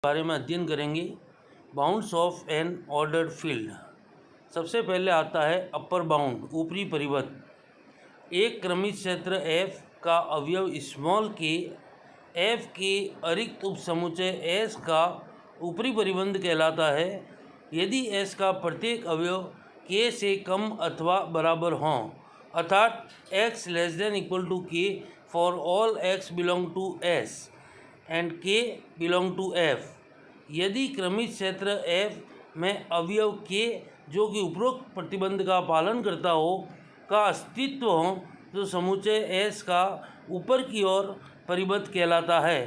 बारे में अध्ययन करेंगे। Bounds of N ordered field. सबसे पहले आता है अपर बाउंड, ऊपरी परिबद्ध। एक क्रमित क्षेत्र F का अवयव स्मॉल के F के अरिक्त उपसमुच्चय S का ऊपरी परिबंध कहलाता है यदि S का प्रत्येक अवयव K से कम अथवा बराबर हों, अर्थात x <= K for all x belong to S and K belong to F। यदि क्रमित क्षेत्र F में अवयव K जो कि उपरोक्त प्रतिबंध का पालन करता हो का अस्तित्व हो तो समुच्चय S का ऊपर की ओर परिबद्ध कहलाता है,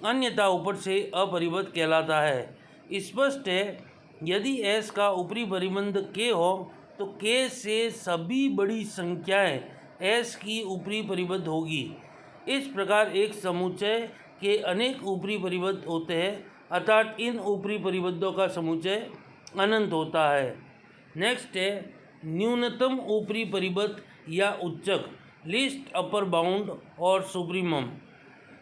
अन्यथा ऊपर से अपरिबद्ध कहलाता है। स्पष्ट है, यदि S का ऊपरी परिबंध K हो तो K से सभी बड़ी संख्याएं S की ऊपरी परिबद्ध होगी। इस प्रकार एक समुच्चय के अनेक ऊपरी परिबद्ध होते हैं, अर्थात इन ऊपरी परिबद्धों का समुच्चय अनंत होता है। नेक्स्ट है न्यूनतम ऊपरी परिबद्ध या उच्चक, लिस्ट अपर बाउंड और सुप्रीमम।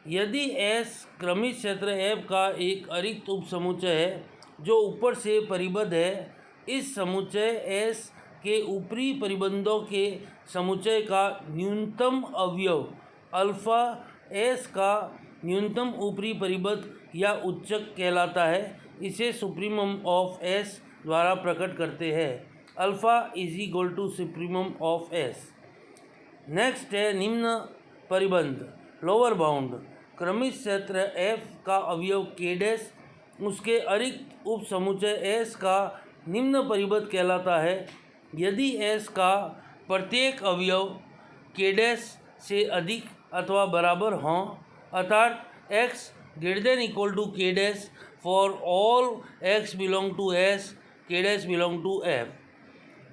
यदि S क्रमित क्षेत्र F का एक अरिक्त उपसमुच्चय है जो ऊपर से परिबद्ध है, इस समुच्चय S के ऊपरी परिबंधों के समुच्चय का न्यूनतम अवयव अल्फा S का न्यूनतम ऊपरी परिबद्ध या उच्चक कहलाता है। इसे सुप्रीमम ऑफ S द्वारा प्रकट करते हैं। Alpha = supremum of S। Next है निम्न परिबंध, लोअर बाउंड। क्रमित क्षेत्र F का अवयव K' उसके अरिक्त उपसमुच्चय S का निम्न परिबद्ध कहलाता है यदि S का प्रत्येक अवयव K' से अधिक अथवा बराबर हों, अर्थात x > K' for all x belong to S, K' belong to F।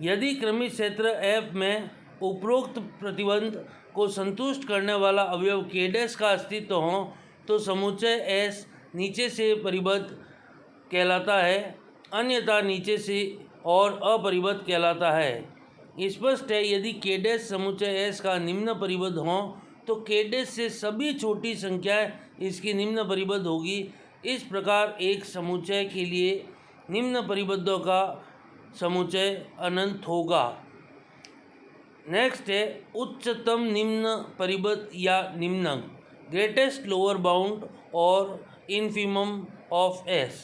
यदि क्रमित क्षेत्र F में उपरोक्त प्रतिबंध को संतुष्ट करने वाला अवयव K' का अस्तित्व हो तो समुच्चय S नीचे से परिबद्ध कहलाता है, अन्यथा नीचे से और अपरिबद्ध कहलाता है। स्पष्ट है, यदि K' समुच्चय S का निम्न परिबद्ध हो तो K' से सभी छोटी संख्याएं इसकी निम्न परिबद्ध होगी। इस प्रकार एक समुच्चय के लिए निम्न परिबद्धों का समुच्चय अनंत होगा। नेक्स्ट है उच्चतम निम्न परिबद्ध या निम्नक, ग्रेटेस्ट लोअर बाउंड और इन्फीमम ऑफ S।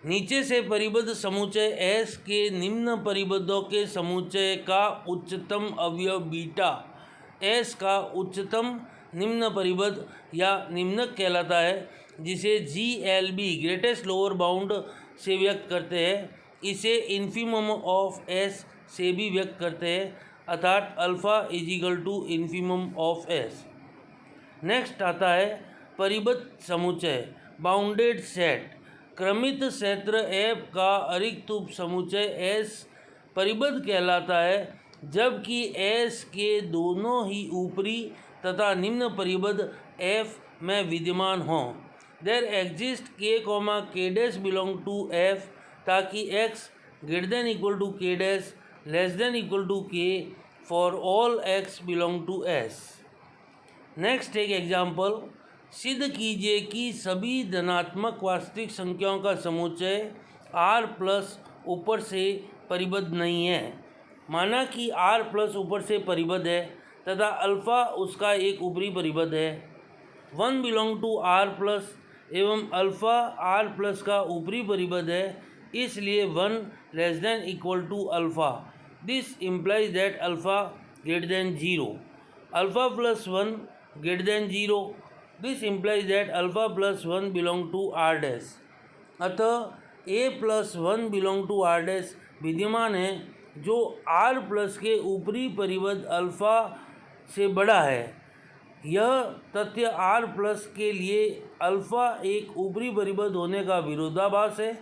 नीचे से परिबद्ध समुच्चय S के निम्न परिबद्धों के समुच्चय का उच्चतम अवयव बीटा S का उच्चतम निम्न परिबद्ध या निम्नक कहलाता है, जिसे GLB ग्रेटेस्ट लोअर बाउंड से व्यक्त करते हैं। इसे इन्फीमम ऑफ S से भी व्यक्त करते हैं, अर्थात alpha = infimum of S। Next आता है परिबद्ध समुच्चय, बाउंडेड सेट। क्रमित क्षेत्र F का अरिक्त उपसमुच्चय S परिबद्ध कहलाता है जबकि S के दोनों ही ऊपरी तथा निम्न परिबद्ध F में विद्यमान हों। There exist K, K' belong to F ताकि x > K' K for all x belong to S। Next एक एग्जाम्पल, सिद्ध कीजिए कि सभी धनात्मक वास्तविक संख्याओं का समुच्चय R+ ऊपर से परिबद्ध नहीं है। माना कि R+ ऊपर से परिबद्ध है तथा अल्फा उसका एक ऊपरी परिबद्ध है। 1 बिलोंग टू R+ एवं अल्फा R+ का ऊपरी परिबद्ध है, इसलिए 1 <= alpha. This implies that alpha <0। Alpha + 1 <0। This implies that alpha + 1 belong to R'। अतः A + 1 बिलोंग टू R' विद्यमान है जो R+ के ऊपरी परिबद्ध अल्फा से बड़ा है। यह तथ्य R+ के लिए अल्फा एक ऊपरी परिबद्ध होने का विरोधाभास है।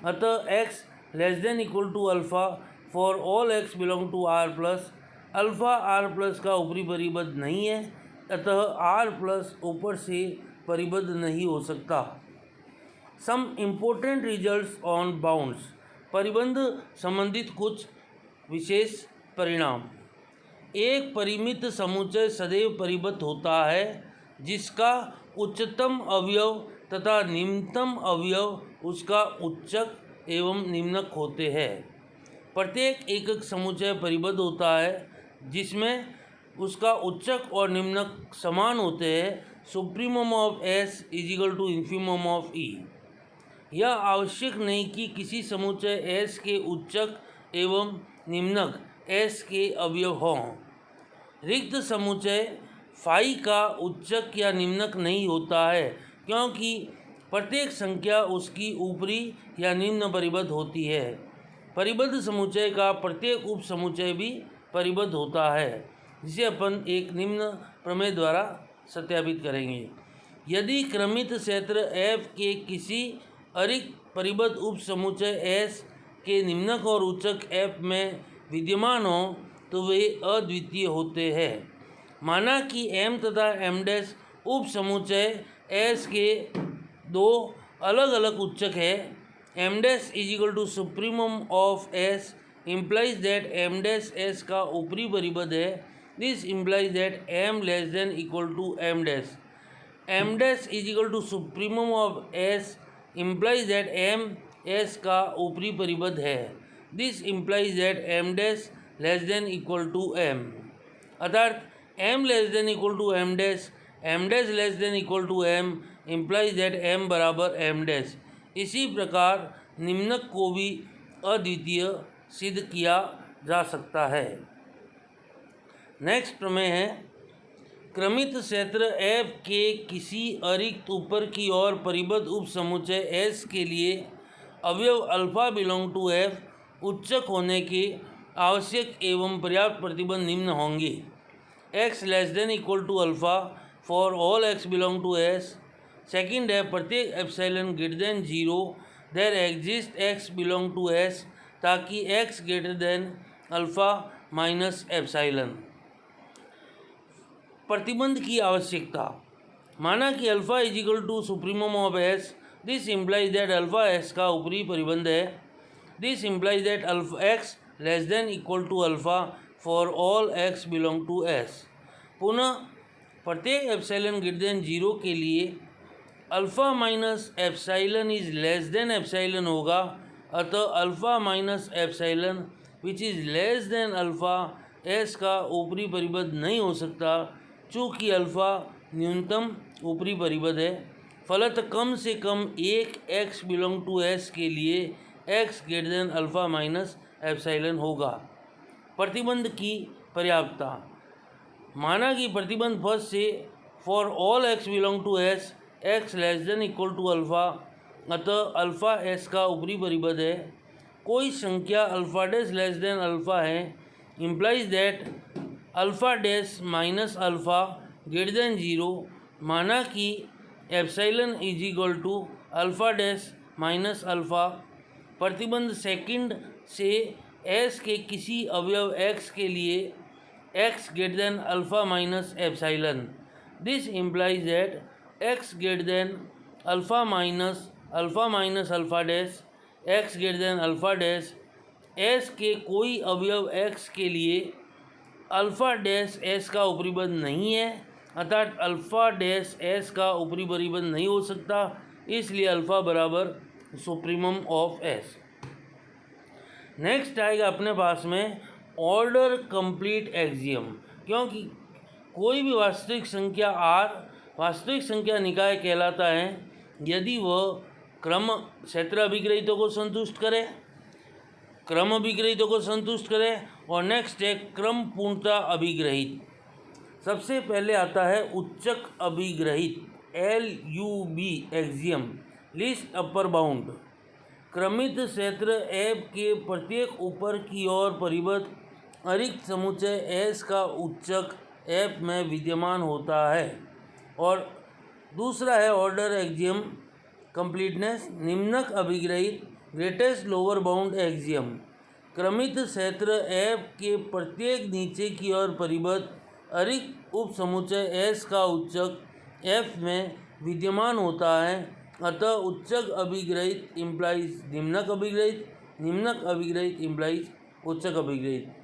अतः x <= alpha for all x belong to R+। Alpha R+ का ऊपरी परिबद्ध नहीं है, अतः R+ ऊपर से परिबद्ध नहीं हो सकता। Some important results on bounds, परिबंध संबंधित कुछ विशेष परिणाम। एक परिमित समुच्चय सदैव परिबद्ध होता है जिसका उच्चतम अवयव तथा निम्नतम अवयव उसका उच्चक एवं निम्नक होते हैं। प्रत्येक एकक समुच्चय परिबद्ध होता है जिसमें उसका उच्चक और निम्नक समान होते हैं। Supremum of S is equal to infimum of E. यह आवश्यक नहीं कि किसी समुच्चय एस के उच्चक एवं निम्नक एस के अवयव हों। रिक्त समुच्चय फाई का उच्चक या निम्नक नहीं होता है क्योंकि प्रत्येक संख्या उसकी ऊपरी या निम्न परिबद्ध होती है। परिबद्ध समुच्चय का प्रत्येक उप समुच्चय भी परिबद्ध होता है, जिसे अपन एक निम्न प्रमेय द्वारा सत्यापित करेंगे। यदि क्रमित क्षेत्र F के किसी अरिक्त परिबद्ध उप समुच्चय S के निम्नक और उच्चक F में विद्यमान हो तो वे अद्वितीय होते हैं। माना कि M तथा M डैश उप समुच्चय S के दो अलग अलग उच्चक है। M dash is equal to supremum of S implies that M dash S का ऊपरी परिबद्ध है। This implies that M less than equal to M dash. M dash is equal to supremum of S implies that M S का ऊपरी परिबद्ध है। This implies that M dash less than equal to M। अर्थात M less than equal to M dash less than equal to M implies that M बराबर M dash. इसी प्रकार निम्नक को भी अद्वितीय सिद्ध किया जा सकता है। नेक्स्ट प्रमेय है, क्रमित क्षेत्र F के किसी अरिक्त ऊपर की ओर परिबद्ध उप समुच्चय S के लिए अवयव अल्फा बिलोंग टू F उच्चक होने के आवश्यक एवं पर्याप्त प्रतिबंध निम्न होंगे। X less than equal to alpha for all X belong to S। Second है, प्रत्येक epsilon greater than 0 there exist X belong to S ताकि X greater than alpha minus epsilon. प्रतिबंध की आवश्यकता, माना कि alpha is equal to supremum of S। This implies that alpha S का ऊपरी परिबंध है। This implies that alpha X less than equal to alpha for all X belong to S। पुनः प्रत्येक एप्सिलॉन ग्रेटर देन 0 के लिए alpha minus epsilon is less than epsilon होगा। अतः alpha minus epsilon which is less than alpha S का ऊपरी परिबद्ध नहीं हो सकता, चूँकि अल्फा न्यूनतम ऊपरी परिबद्ध है। फलतः कम से कम एक X बिलोंग टू S के लिए X greater than alpha minus epsilon होगा। प्रतिबंध की पर्याप्तता, माना कि प्रतिबंध फर्स्ट से for all X belong to S X less than equal to alpha, अतः अल्फा S का ऊपरी परिबद्ध है। कोई संख्या alpha dash less than alpha है implies that alpha dash minus alpha greater than 0। माना कि epsilon is equal to alpha dash minus alpha. प्रतिबंध सेकंड से S के किसी अवयव X के लिए X greater than alpha minus epsilon. This implies that X greater than alpha minus alpha dash X greater than alpha dash S के कोई अवयव X के लिए अल्फा डैश S का ऊपरी परिबद्ध नहीं है, अर्थात अल्फा डैश S का ऊपरी परिबद्ध नहीं हो सकता, इसलिए अल्फा बराबर सुप्रीमम ऑफ S। नेक्स्ट आएगा अपने पास में ऑर्डर कंप्लीट एक्सियम। क्योंकि कोई भी वास्तविक संख्या R वास्तविक संख्या निकाय कहलाता है यदि वह क्रम क्षेत्र अभिग्रहितों को संतुष्ट करे, क्रम अभिग्रहितों को संतुष्ट करे और नेक्स्ट है क्रम पूर्णता अभिग्रहित। सबसे पहले आता है उच्चक अभिग्रहित LUB axiom, least upper bound. क्रमित क्षेत्र F के प्रत्येक ऊपर की ओर परिबद्ध अरिक्त समुच्चय S का उच्चक F में विद्यमान होता है। और दूसरा है ऑर्डर एक्सियम कंप्लीटनेस, निम्नक अभिग्रहित ग्रेटेस्ट लोअर बाउंड एक्सियम। क्रमित क्षेत्र F के प्रत्येक नीचे की ओर परिबद्ध अरिक्त उप समुच्चय S का उच्चक F में विद्यमान होता है। अतः उच्चक अभिग्रहित इम्प्लाइज निम्नक अभिग्रहित, निम्नक अभिग्रहित इम्प्लाइज उच्चक अभिग्रहित।